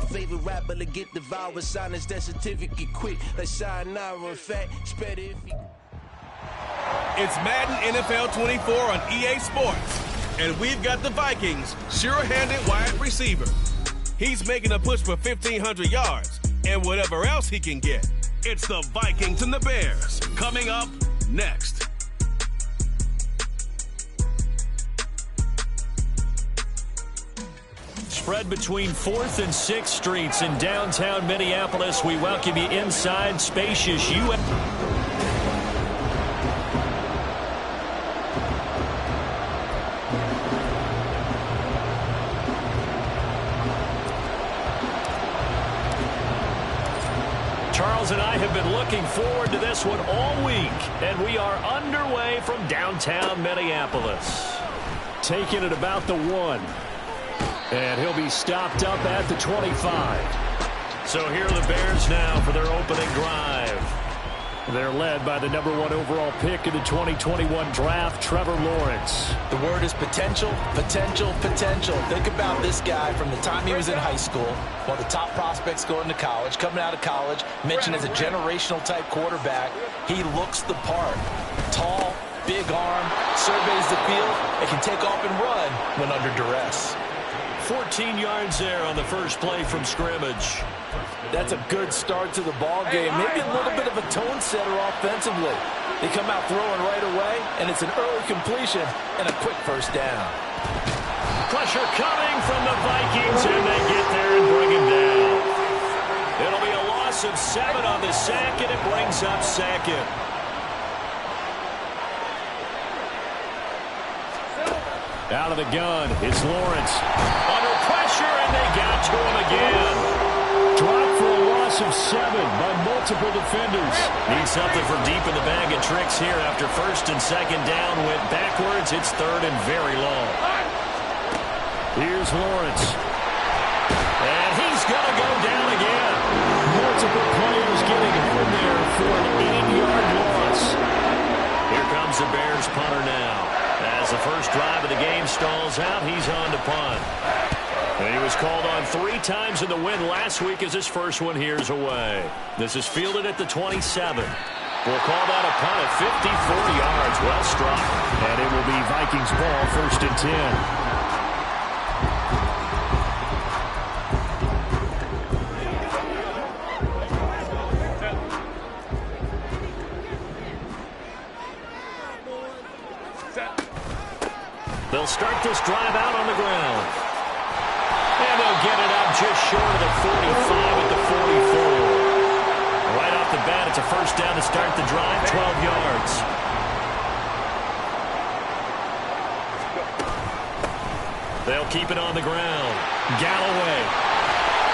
favorite rapper to get devoured, sign his death certificate quick. Like sayonara, in fact, spread it if he... It's Madden NFL 24 on EA Sports. And we've got the Vikings sure-handed wide receiver. He's making a push for 1,500 yards and whatever else he can get. It's the Vikings and the Bears coming up next. Spread between 4th and 6th Streets in downtown Minneapolis. We welcome you inside spacious U.S. Charles and I have been looking forward to this one all week, and we are underway from downtown Minneapolis. Taking it about the 1. And he'll be stopped up at the 25. So here are the Bears now for their opening drive. They're led by the #1 overall pick in the 2021 draft, Trevor Lawrence. The word is potential, potential, potential. Think about this guy from the time he was in high school, one of the top prospects going to college, coming out of college, mentioned as a generational type quarterback. He looks the part. Tall, big arm, surveys the field, and can take off and run when under duress. 14 yards there on the first play from scrimmage. That's a good start to the ball game. Maybe a little bit of a tone setter offensively. They come out throwing right away, and it's an early completion and a quick first down. Pressure coming from the Vikings, and they get there and bring him down. It'll be a loss of 7 on the sack, and it brings up second. Out of the gun, it's Lawrence. Under pressure, and they got to him again. Dropped for a loss of 7 by multiple defenders. Need something from deep in the bag of tricks here after first and second down went backwards. It's 3rd and very long. Here's Lawrence. And he's going to go down again. Multiple players getting home there for an 8-yard loss. Here comes the Bears punter now. As the first drive of the game stalls out, he's on to punt. And he was called on 3 times in the win last week as his first one here's away. This is fielded at the 27. We'll call that a punt at 54 yards. Well struck. And it will be Vikings ball, 1st and 10. They'll start this drive out on the ground. And they'll get it up just short of the 45 at the 44. Right off the bat, it's a first down to start the drive, 12 yards. They'll keep it on the ground. Galloway.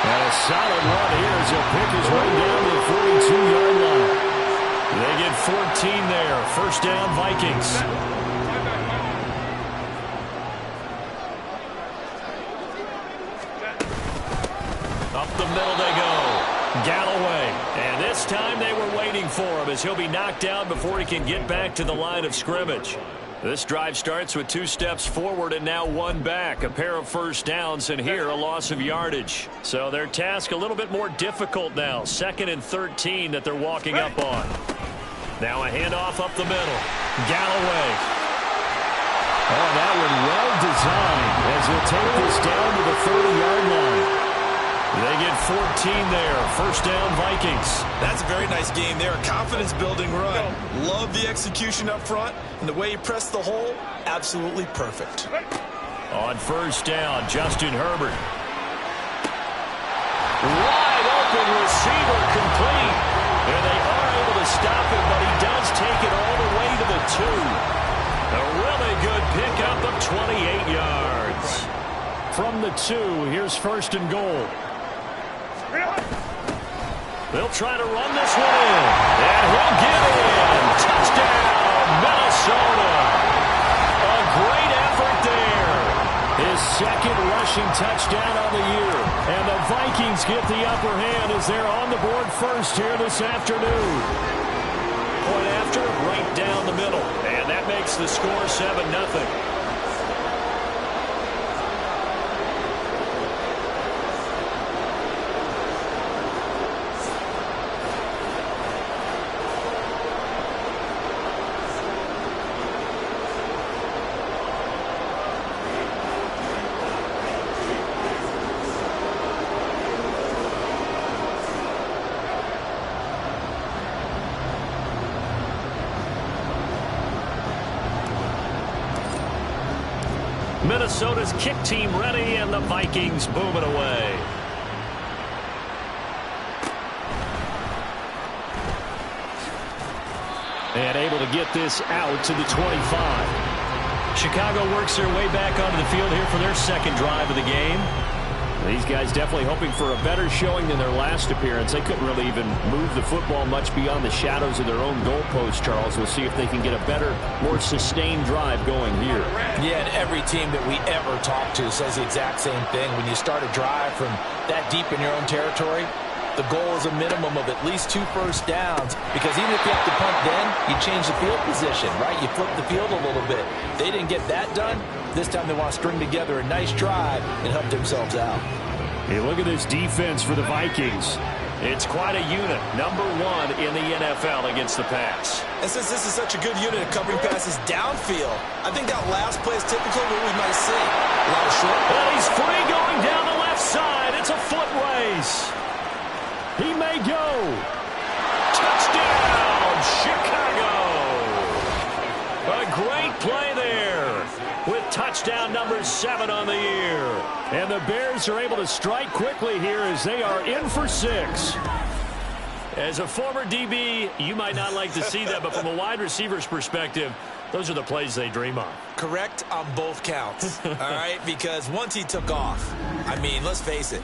And a solid run here as he'll pick his way down to the 42-yard line. They get 14 there. First down, Vikings. Up the middle they go. Galloway. And this time they were waiting for him as he'll be knocked down before he can get back to the line of scrimmage. This drive starts with 2 steps forward and now 1 back. A pair of first downs and here a loss of yardage. So their task a little bit more difficult now. 2nd and 13 that they're walking up on. Now a handoff up the middle. Galloway. Oh, that one well designed as he'll take this down to the 30-yard line. They get 14 there. First down, Vikings. That's a very nice game there. Confidence-building run. Love the execution up front. And the way he pressed the hole, absolutely perfect. On first down, Justin Herbert. Wide open receiver complete. And they are able to stop him, but he does take it all the way to the 2. A really good pickup of 28 yards. From the 2, here's 1st and goal. They'll try to run this one in. And he'll get in. Touchdown, Minnesota. A great effort there. His 2nd rushing touchdown on the year. And the Vikings get the upper hand as they're on the board first here this afternoon. Point after, right down the middle. And that makes the score 7-0. Minnesota's kick team ready, and the Vikings boom it away. And able to get this out to the 25. Chicago works their way back onto the field here for their second drive of the game. These guys definitely hoping for a better showing than their last appearance. They couldn't really even move the football much beyond the shadows of their own goalpost, Charles. We'll see if they can get a better, more sustained drive going here. Yeah, and every team that we ever talk to says the exact same thing. When you start a drive from that deep in your own territory, the goal is a minimum of at least 2 first downs, because even if you have to punt then, you change the field position, right? You flip the field a little bit. They didn't get that done. This time they want to string together a nice drive and help themselves out. Hey, look at this defense for the Vikings. It's quite a unit, number 1 in the NFL against the pass. And since this is such a good unit at covering passes downfield, I think that last play is typical of what we might see. A lot of short. Well, he's free going down the left side. It's a foot race. He may go. Touchdown, Chicago. A great play there with touchdown number 7 on the year. And the Bears are able to strike quickly here as they are in for 6. As a former DB, you might not like to see that, but from a wide receiver's perspective, those are the plays they dream of. Correct on both counts, all right? Because once he took off, I mean, let's face it,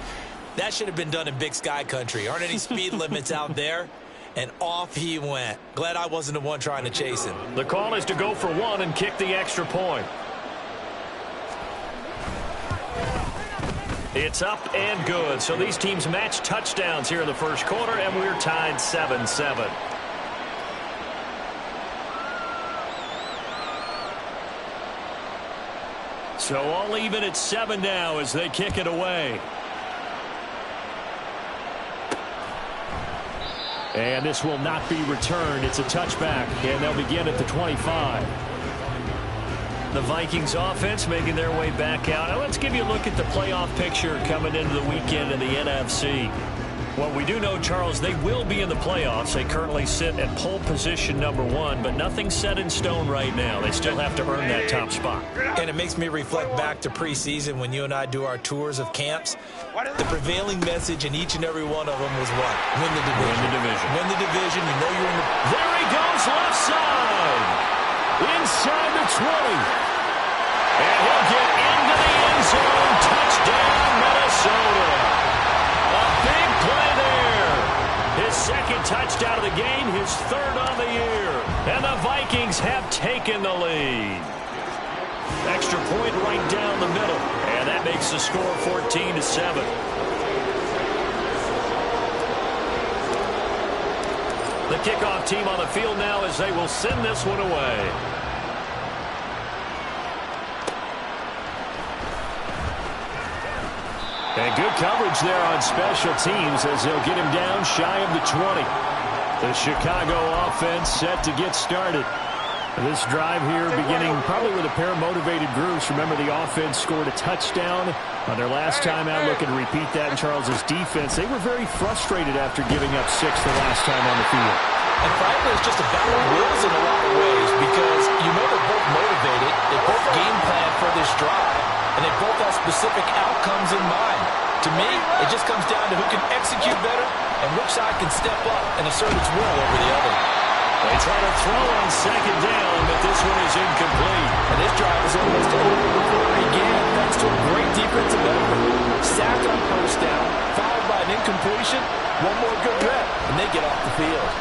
that should have been done in Big Sky country. Aren't any speed limits out there? And off he went. Glad I wasn't the one trying to chase him. The call is to go for 1 and kick the extra point. It's up and good. So these teams match touchdowns here in the first quarter, and we're tied 7-7. So all even at 7 now as they kick it away. And this will not be returned. It's a touchback, and they'll begin at the 25. The Vikings offense making their way back out. Now let's give you a look at the playoff picture coming into the weekend in the NFC. Well, we do know, Charles, they will be in the playoffs. They currently sit at pole position number 1, but nothing's set in stone right now. They still have to earn that top spot. And it makes me reflect back to preseason when you and I do our tours of camps. The prevailing message in each and every one of them was what? Win the division. Win the division. Win the division. You know you're in the... There he goes, left side. Inside the 20. And he'll get into the end zone. Touchdown, Minnesota. A big play there. His second touchdown of the game, his 3rd on the year. And the Vikings have taken the lead. Extra point right down the middle. And that makes the score 14-7. The kickoff team on the field now as they will send this one away. And good coverage there on special teams as they'll get him down shy of the 20. The Chicago offense set to get started. This drive here beginning probably with a pair of motivated groups. Remember, the offense scored a touchdown on their last time out. Looking to repeat that in Charles's defense. They were very frustrated after giving up 6 the last time on the field. And frankly, it's just a battle of wills in a lot of ways because you know they're both motivated. They both game plan for this drive, and they both have specific outcomes in mind. To me, it just comes down to who can execute better and which side can step up and assert its will over the other. They try to throw on 2nd down, but this one is incomplete. And this drive is almost over before it began thanks to a great defensive effort. Sacked on 1st down, followed by an incompletion, one more good rep, and they get off the field.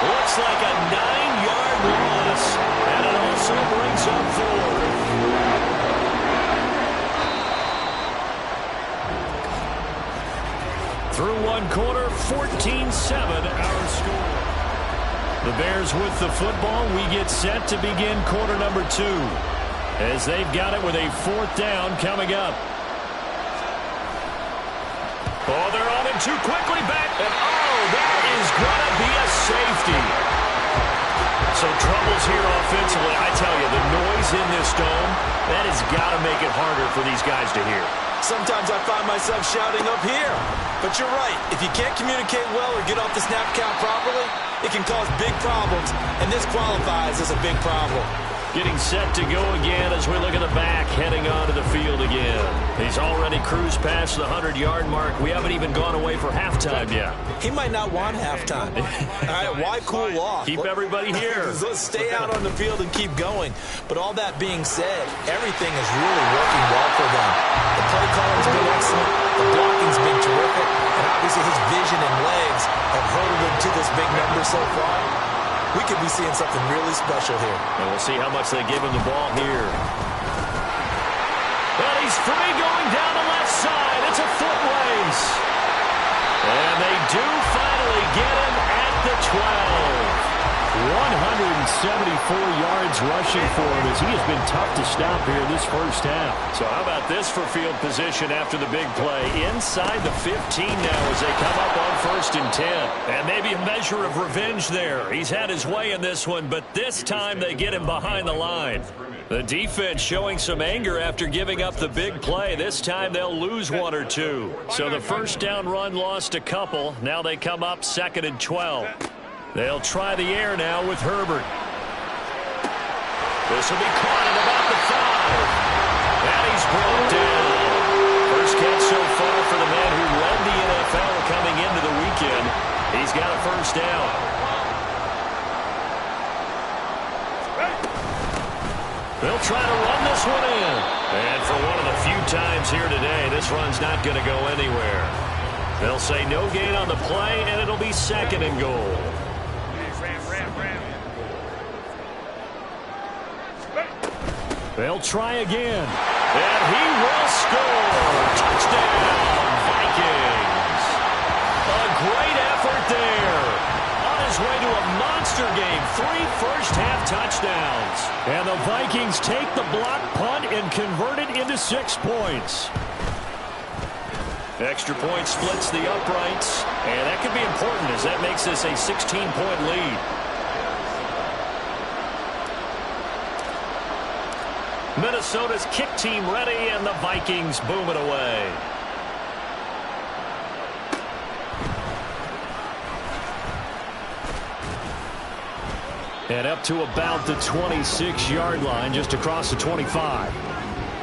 Looks like a 9-yard loss, and it also brings up 4. Through 1 quarter, 14-7 our score. The Bears with the football. We get set to begin quarter number 2 as they've got it with a 4th down coming up. Oh, they're on him too quickly back. And oh, that is going to be a safety. So troubles here offensively. I tell you, the noise in this dome, that has got to make it harder for these guys to hear. Sometimes I find myself shouting up here. But you're right. If you can't communicate well or get off the snap count properly, it can cause big problems, and this qualifies as a big problem. Getting set to go again as we look at the back, heading onto the field again. He's already cruised past the 100-yard mark. We haven't even gone away for halftime yet. He might not want halftime. All right, why cool off? Keep everybody here. Let's stay out on the field and keep going. But all that being said, everything is really working well for them. The play calling's been excellent. The blocking's been terrific. And obviously his vision and legs have hurtled him to this big number so far. We could be seeing something really special here. And we'll see how much they give him the ball here. But he's free going down the left side. It's a foot race. And they do finally get him at the 12. 174 yards rushing for him as he has been tough to stop here this first half. So how about this for field position after the big play? Inside the 15 now as they come up on 1st and 10. And maybe a measure of revenge there. He's had his way in this one, but this time they get him behind the line. The defense showing some anger after giving up the big play. This time they'll lose one or two. So the first down run lost a couple. Now they come up 2nd and 12. They'll try the air now with Herbert. This will be caught at about the 5. And he's brought down. First catch so far for the man who led the NFL coming into the weekend. He's got a first down. They'll try to run this one in. And for one of the few times here today, this run's not going to go anywhere. They'll say no gain on the play, and it'll be 2nd and goal. They'll try again. And he will score. Touchdown, Vikings. A great effort there. On his way to a monster game. 3 first-half touchdowns. And the Vikings take the block punt and convert it into 6 points. Extra point splits the uprights. And that could be important as that makes this a 16-point lead. Minnesota's kick team ready, and the Vikings boom it away. And up to about the 26-yard line, just across the 25.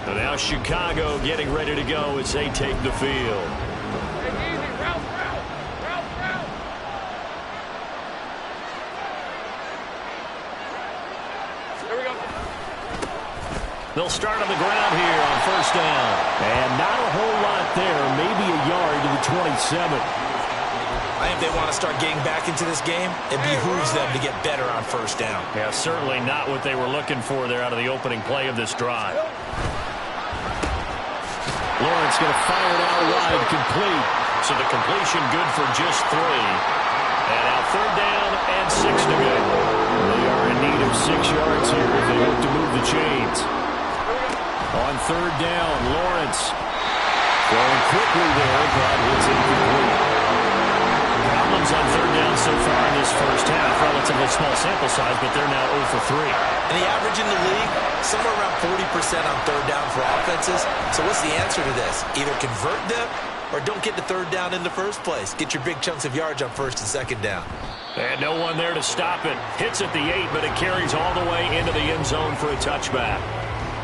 And now Chicago getting ready to go as they take the field. They'll start on the ground here on 1st down. And not a whole lot there, maybe a yard to the 27. I think they want to start getting back into this game. It behooves them to get better on 1st down. Yeah, certainly not what they were looking for there out of the opening play of this drive. Lawrence going to fire it out wide, complete. So the completion good for just 3. And now 3rd down and 6 to go. They are in need of 6 yards here if they hope to move the chains. On 3rd down, Lawrence throwing quickly there, but it's incomplete. Problems on 3rd down so far in this first half. Relatively small sample size, but they're now 0 for 3. And the average in the league, somewhere around 40% on 3rd down for offenses. So what's the answer to this? Either convert them or don't get to 3rd down in the first place. Get your big chunks of yards on 1st and 2nd down. And no one there to stop it. Hits at the 8, but it carries all the way into the end zone for a touchback.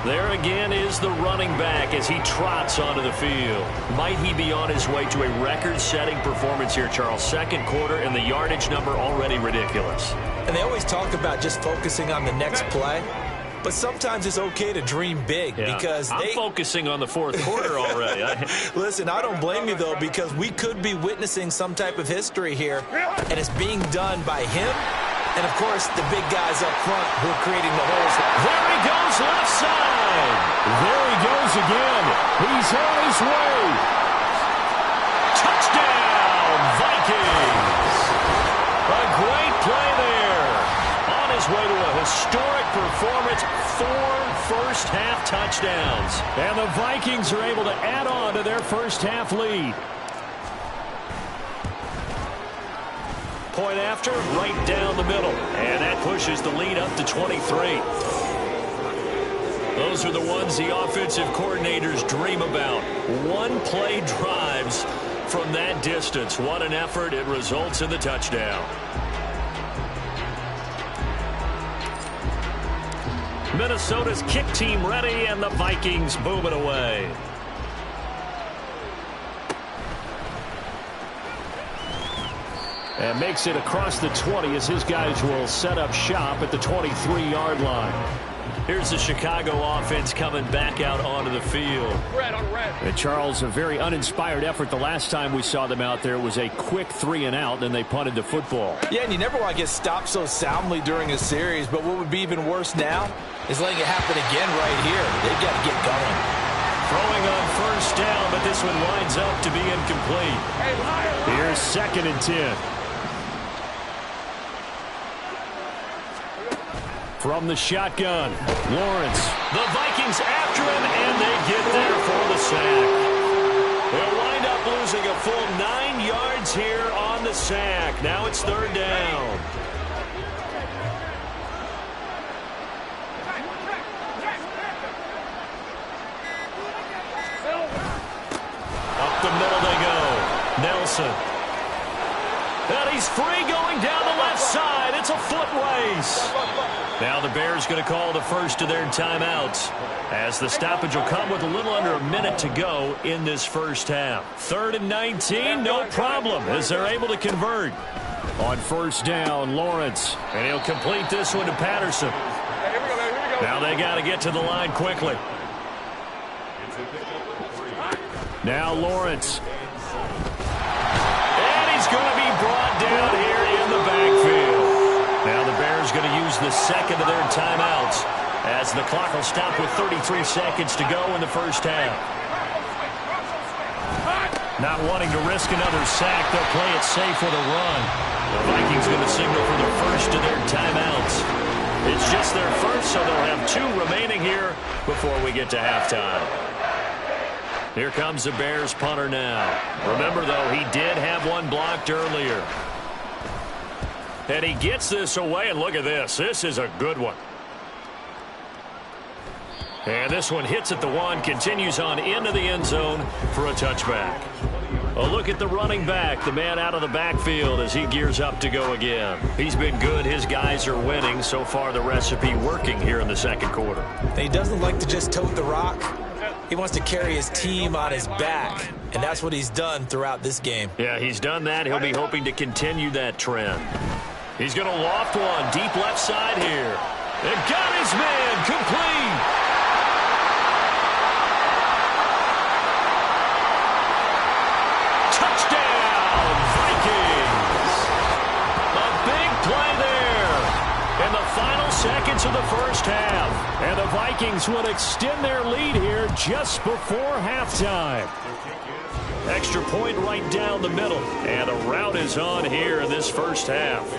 There again is the running back as he trots onto the field. Might he be on his way to a record-setting performance here, Charles? 2nd quarter and the yardage number already ridiculous. And they always talk about just focusing on the next play. But sometimes it's okay to dream big because I'm focusing on the 4th quarter already. Listen, I don't blame you, though, because we could be witnessing some type of history here, and it's being done by him and, of course, the big guys up front who are creating the holes. There he goes, left side. There he goes again. He's on his way. Touchdown, Vikings. A great play there. On his way to a historic performance, 4 first-half touchdowns. And the Vikings are able to add on to their first-half lead. Point after, right down the middle. And that pushes the lead up to 23. Those are the ones the offensive coordinators dream about. One-play drives from that distance. What an effort. It results in the touchdown. Minnesota's kick team ready, and the Vikings boom it away. And makes it across the 20 as his guys will set up shop at the 23-yard line. Here's the Chicago offense coming back out onto the field. And Charles, a very uninspired effort. The last time we saw them out there was a quick 3-and-out, then they punted the football. Yeah, and you never want to get stopped so soundly during a series, but what would be even worse now is letting it happen again right here. They've got to get going. Throwing on first down, but this one winds up to be incomplete. Here's 2nd and 10. From the shotgun, Lawrence. The Vikings after him, and they get there for the sack. They'll wind up losing a full 9 yards here on the sack. Now it's 3rd down. Up the middle they go. Nelson. And he's free going down the left side. It's a foot race. Now the Bears going to call the first of their timeouts, as the stoppage will come with a little under a minute to go in this first half. 3rd and 19, no problem, as they're able to convert. On first down, Lawrence. And he'll complete this one to Patterson. Now they got to get to the line quickly. Now Lawrence. And he's going to be brought down here in the backfield. Now the Bears going to use the second of their timeouts, as the clock will stop with 33 seconds to go in the first half. Not wanting to risk another sack, they'll play it safe with a run. The Vikings going to signal for the first of their timeouts. It's just their first, so they'll have 2 remaining here before we get to halftime. Here comes the Bears punter now. Remember, though, he did have one blocked earlier. And he gets this away, and look at this. This is a good one. And this one hits at the 1, continues on into the end zone for a touchback. A look at the running back, the man out of the backfield as he gears up to go again. He's been good. His guys are winning. So far, the recipe working here in the second quarter. And he doesn't like to just tote the rock. He wants to carry his team on his back, and that's what he's done throughout this game. Yeah, he's done that. He'll be hoping to continue that trend. He's going to loft one deep left side here. And got his man complete. Touchdown, Vikings. A big play there in the final seconds of the first half. And the Vikings would extend their lead here just before halftime. Extra point right down the middle. And the route is on here in this first half.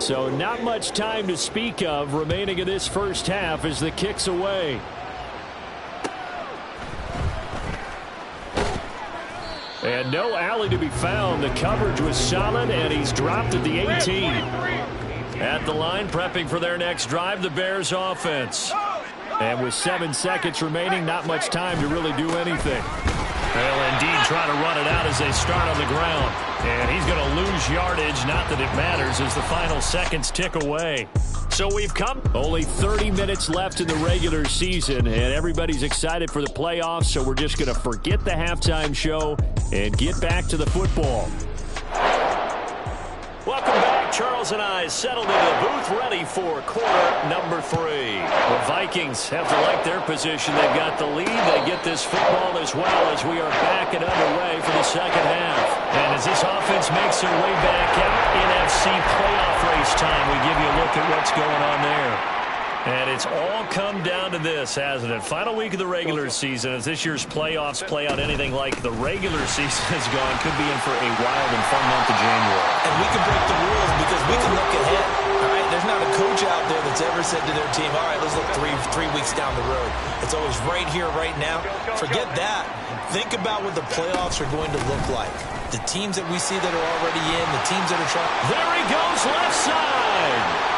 So not much time to speak of remaining in this first half as the kick's away. And no alley to be found. The coverage was solid, and he's dropped at the 18. At the line, prepping for their next drive, the Bears offense. And with 7 seconds remaining, not much time to really do anything. They'll indeed try to run it out as they start on the ground. And he's going to lose yardage, not that it matters, as the final seconds tick away. So we've come. Only 30 minutes left in the regular season, and everybody's excited for the playoffs, so we're just going to forget the halftime show and get back to the football. Welcome back. Charles and I settled into the booth ready for quarter number 3. The Vikings have to like their position. They've got the lead. They get this football as well as we are back and underway for the second half. And as this offense makes their way back out, NFC playoff race time, we give you a look at what's going on there. And it's all come down to this, hasn't it? Final week of the regular season. As this year's playoffs play out anything like the regular season has gone, could be in for a wild and fun month of January. And we can break the rules because we can look ahead. All right, there's not a coach out there that's ever said to their team, all right, let's look three weeks down the road. It's always right here, right now. Forget that. Think about what the playoffs are going to look like. The teams that we see that are already in, the teams that are trying. There he goes, left side.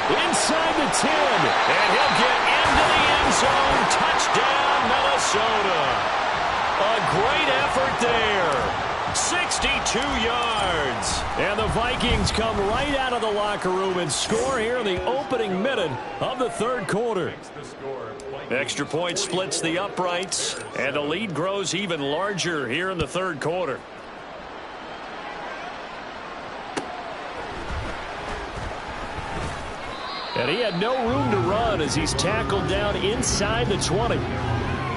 Inside the 10, and he'll get into the end zone. Touchdown, Minnesota. A great effort there. 6 62 yards. And the Vikings come right out of the locker room and score here in the opening minute of the third quarter. Extra point splits the uprights, and the lead grows even larger here in the third quarter. And he had no room to run as he's tackled down inside the 20.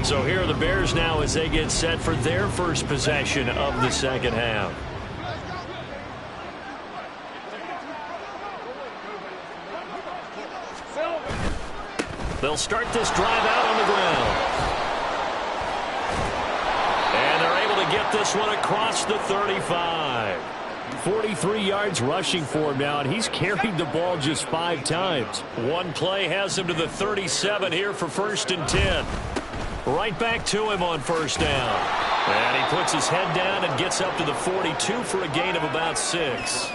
So here are the Bears now as they get set for their first possession of the second half. They'll start this drive out on the ground. And they're able to get this one across the 35. 43 yards rushing for him now, and he's carried the ball just 5 times. One play has him to the 37 here for 1st and 10. Right back to him on 1st down. And he puts his head down and gets up to the 42 for a gain of about 6.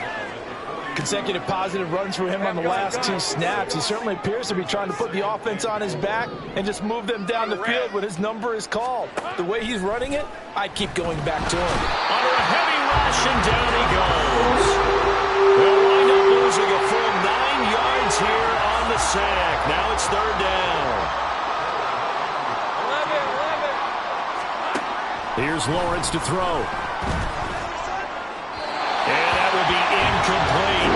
Consecutive positive runs for him on the last 2 snaps. He certainly appears to be trying to put the offense on his back and just move them down the field when his number is called. The way he's running it, I keep going back to him. Under a heavy rush, and down he goes. They'll wind up losing a full 9 yards here on the sack. Now it's 3rd down. Here's Lawrence to throw. And that will be incomplete.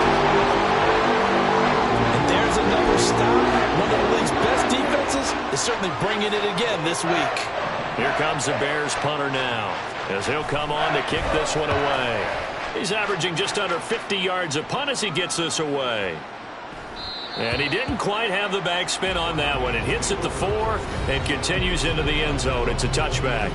And there's another stop. One of the league's best defenses is certainly bringing it again this week. Here comes the Bears punter now, as he'll come on to kick this one away. He's averaging just under 50 yards a punt as he gets this away. And he didn't quite have the backspin on that one. It hits at the 4 and continues into the end zone. It's a touchback.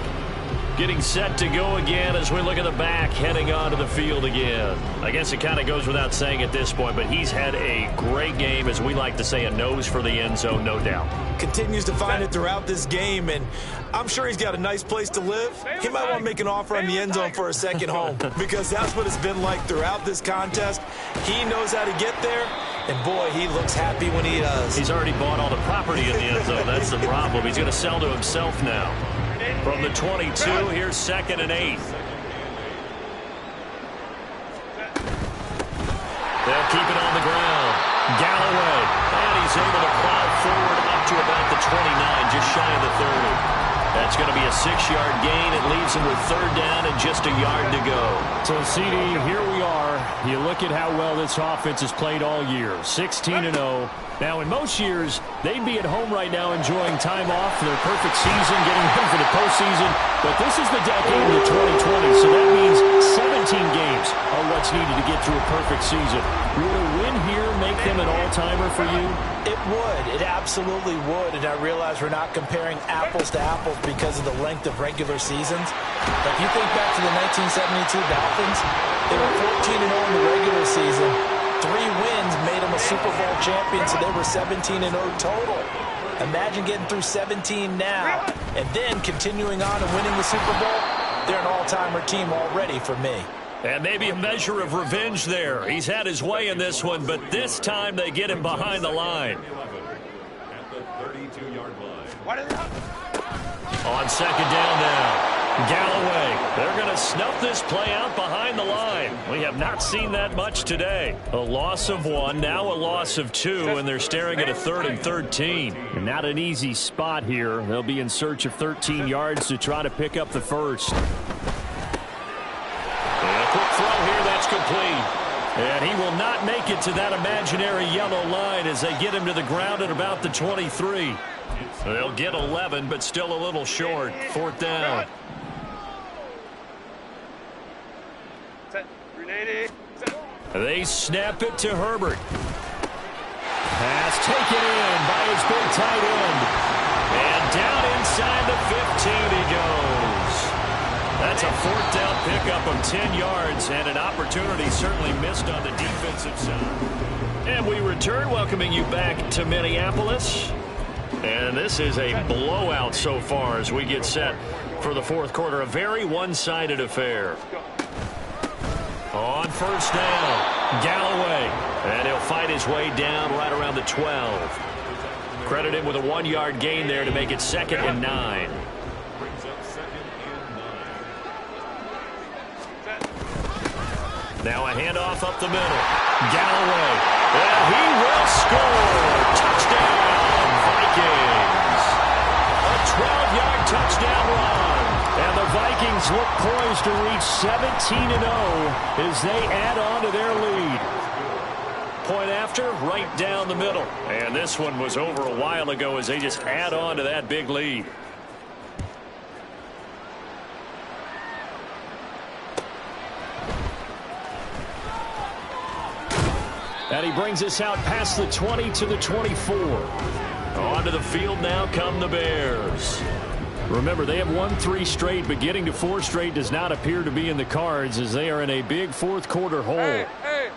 Getting set to go again as we look at the back, heading onto the field again. I guess it kind of goes without saying at this point, but he's had a great game, as we like to say, a nose for the end zone, no doubt. Continues to find it throughout this game, and I'm sure he's got a nice place to live. He might want to make an offer on the end zone for a second home, because that's what it's been like throughout this contest. He knows how to get there, and boy, he looks happy when he does. He's already bought all the property in the end zone. That's the problem. He's going to sell to himself now. From the 22, here's 2nd and 8. They'll keep it on the ground. Galloway, and he's able to plow forward up to about the 29, just shy of the 30. That's going to be a 6-yard gain. It leaves him with 3rd down and just a yard to go. So, CD, here we are. You look at how well this offense has played all year. 16-0. Now, in most years, they'd be at home right now enjoying time off for their perfect season, getting ready for the postseason. But this is the decade of the 2020, so that means 17 games are what's needed to get through a perfect season. Would a win here make them an all-timer for you? It would. It absolutely would. And I realize we're not comparing apples to apples because of the length of regular seasons. But if you think back to the 1972 Dolphins, they were 14-0 in the regular season. 3 wins made them a Super Bowl champion, so they were 17-0 total. Imagine getting through 17 now and then continuing on and winning the Super Bowl. They're an all-timer team already for me. And maybe a measure of revenge there. He's had his way in this one, but this time they get him behind the line. At the 32-yard line. On 2nd down now. Galloway, they're going to snuff this play out behind the line. We have not seen that much today. A loss of 1, now a loss of 2, and they're staring at a 3rd and 13. And not an easy spot here. They'll be in search of 13 yards to try to pick up the first. And a quick throw here, that's complete. And he will not make it to that imaginary yellow line as they get him to the ground at about the 23. They'll get 11, but still a little short. 4th down. They snap it to Herbert. Pass taken in by his big tight end. And down inside the 15 he goes. That's a 4th down pickup of 10 yards, and an opportunity certainly missed on the defensive side. And we return, welcoming you back to Minneapolis. And this is a blowout so far as we get set for the 4th quarter. A very one-sided affair. On 1st down, Galloway. And he'll fight his way down right around the 12. Credit him with a 1-yard gain there to make it 2nd and 9. Now a handoff up the middle. Galloway. And he will score. Touchdown, Vikings. A 12-yard touchdown run. And the Vikings look poised to reach 17-0 as they add on to their lead. Point after, right down the middle. And this one was over a while ago as they just add on to that big lead. And he brings us out past the 20 to the 24. Onto the field now come the Bears. Remember, they have won 3 straight, but getting to 4 straight does not appear to be in the cards as they are in a big fourth quarter hole. Hey.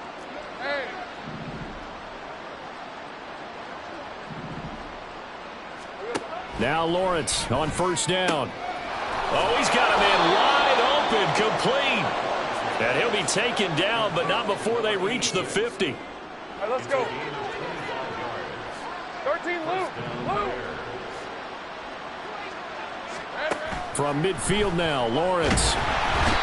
Now Lawrence on first down. Oh, he's got a man wide open, complete. And he'll be taken down, but not before they reach the 50. All right, let's go. 13, Luke. From midfield now, Lawrence.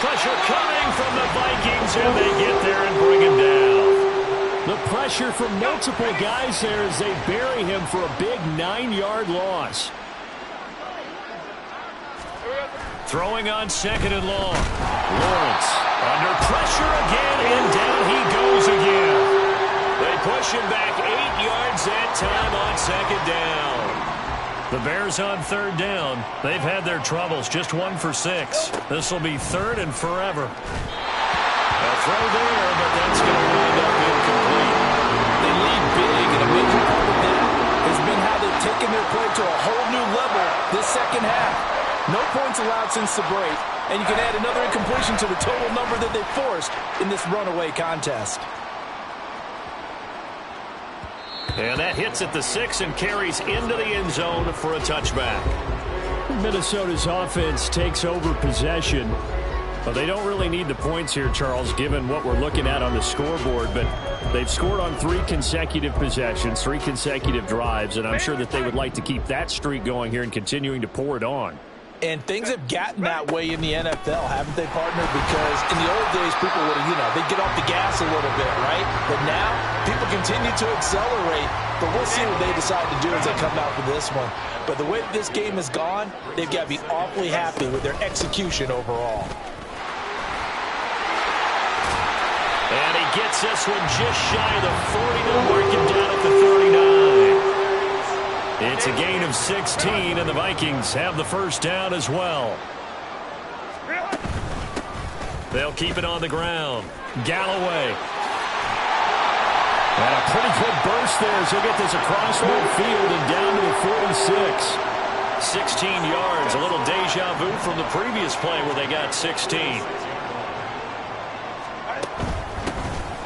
Pressure coming from the Vikings, and they get there and bring him down. The pressure from multiple guys there as they bury him for a big 9-yard loss. Throwing on second and long. Lawrence under pressure again, and down he goes again. They push him back 8 yards that time on second down. The Bears on third down. They've had their troubles, just 1 for 6. This will be third and forever. A throw there, but that's going to wind up incomplete. They lead big, and a major part of that has been how they've taken their play to a whole new level this second half. No points allowed since the break, and you can add another incompletion to the total number that they forced in this runaway contest. And that hits at the 6 and carries into the end zone for a touchback. Minnesota's offense takes over possession, but they don't really need the points here, Charles, given what we're looking at on the scoreboard. But they've scored on 3 consecutive possessions, 3 consecutive drives, and I'm sure that they would like to keep that streak going here and continuing to pour it on. And things have gotten that way in the NFL, haven't they, partner? Because in the old days, people would have, they'd get off the gas a little bit, right? But now, people continue to accelerate. But we'll see what they decide to do as they come out for this one. But the way that this game has gone, they've got to be awfully happy with their execution overall. And he gets this one just shy of the 40 to mark him down at the 39. It's a gain of 16, and the Vikings have the first down as well. They'll keep it on the ground. Galloway. And a pretty good burst there as he'll get this across midfield and down to the 46. 16 yards, a little deja vu from the previous play where they got 16.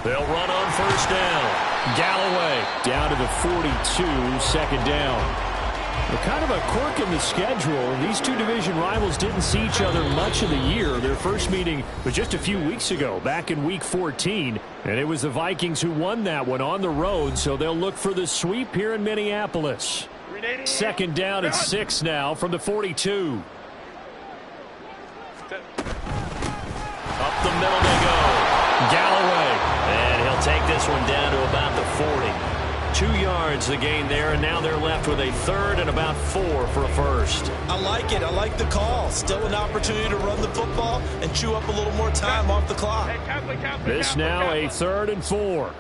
They'll run on first down. Galloway down to the 42, second down. Well, kind of a quirk in the schedule. These two division rivals didn't see each other much of the year. Their first meeting was just a few weeks ago, back in Week 14. And it was the Vikings who won that one on the road, so they'll look for the sweep here in Minneapolis. Second down at 6 now from the 42. Up the middle they go. Galloway. And he'll take this one down to about the 40. 2 yards the gain there, and now they're left with a third and about 4 for a first. I like it. I like the call. Still an opportunity to run the football and chew up a little more time off the clock. This now a third and 4.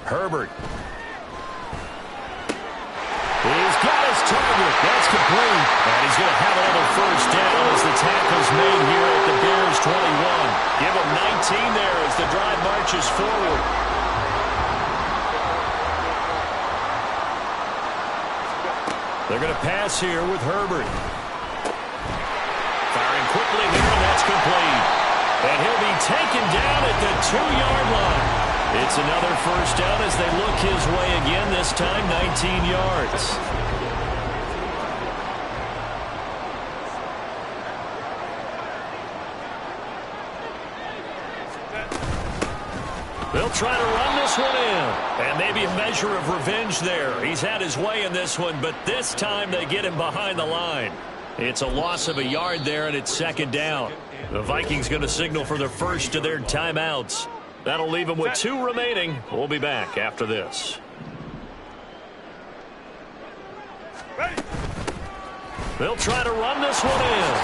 Herbert. He's got his target. That's complete. And he's going to have another first down as the tackle's made here at the Bears 21. Give him 19 there as the drive marches forward. They're going to pass here with Herbert. Firing quickly here, and that's complete. And he'll be taken down at the 2-yard line. It's another first down as they look his way again, this time 19 yards. They'll try to run this one in. And maybe a measure of revenge there. He's had his way in this one, but this time they get him behind the line. It's a loss of a yard there, and it's second down. The Vikings going to signal for their first of their timeouts. That'll leave them with 2 remaining. We'll be back after this. They'll try to run this one in.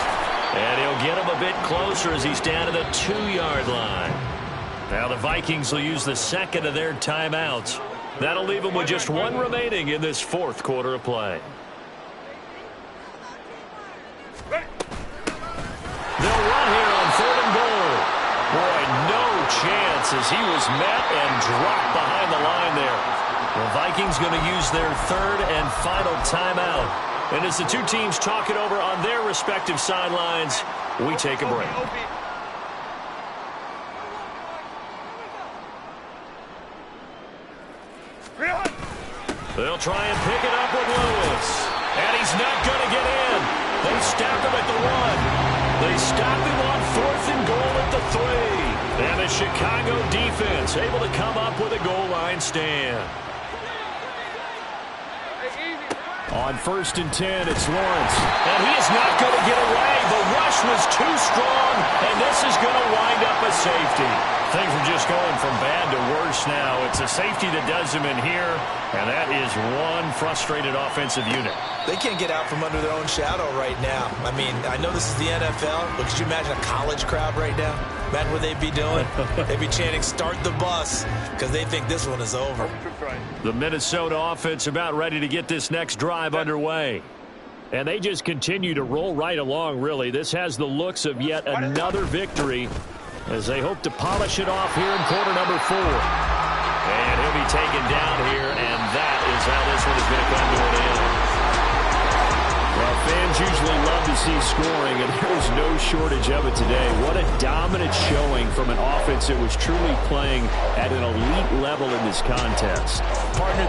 And he'll get him a bit closer as he's down to the 2-yard line. Now the Vikings will use the second of their timeouts. That'll leave them with just 1 remaining in this 4th quarter of play. They'll run here on 3rd and goal. Boy, no chance as he was met and dropped behind the line there. The Vikings going to use their 3rd and final timeout. And as the 2 teams talk it over on their respective sidelines, we take a break. They'll try and pick it up with Lewis. And he's not going to get in. They stop him at the 1. They stop him on 4th and goal at the 3. And the Chicago defense able to come up with a goal line stand. On 1st and 10, it's Lawrence. And he is not going to get away. The rush was too strong, and this is going to wind up a safety. Things are just going from bad to worse now. It's a safety that does them in here, and that is one frustrated offensive unit. They can't get out from under their own shadow right now. I mean, I know this is the NFL, but could you imagine a college crowd right now? Imagine what they'd be doing. They'd be chanting, "Start the bus," because they think this one is over. The Minnesota offense about ready to get this next drive underway. And they just continue to roll right along, really. This has the looks of yet another victory as they hope to polish it off here in quarter number 4. And he'll be taken down here, and that is how this one is going to come to an end. Well, fans usually love to see scoring, and there was no shortage of it today. What a dominant showing from an offense that was truly playing at an elite level in this contest. Partner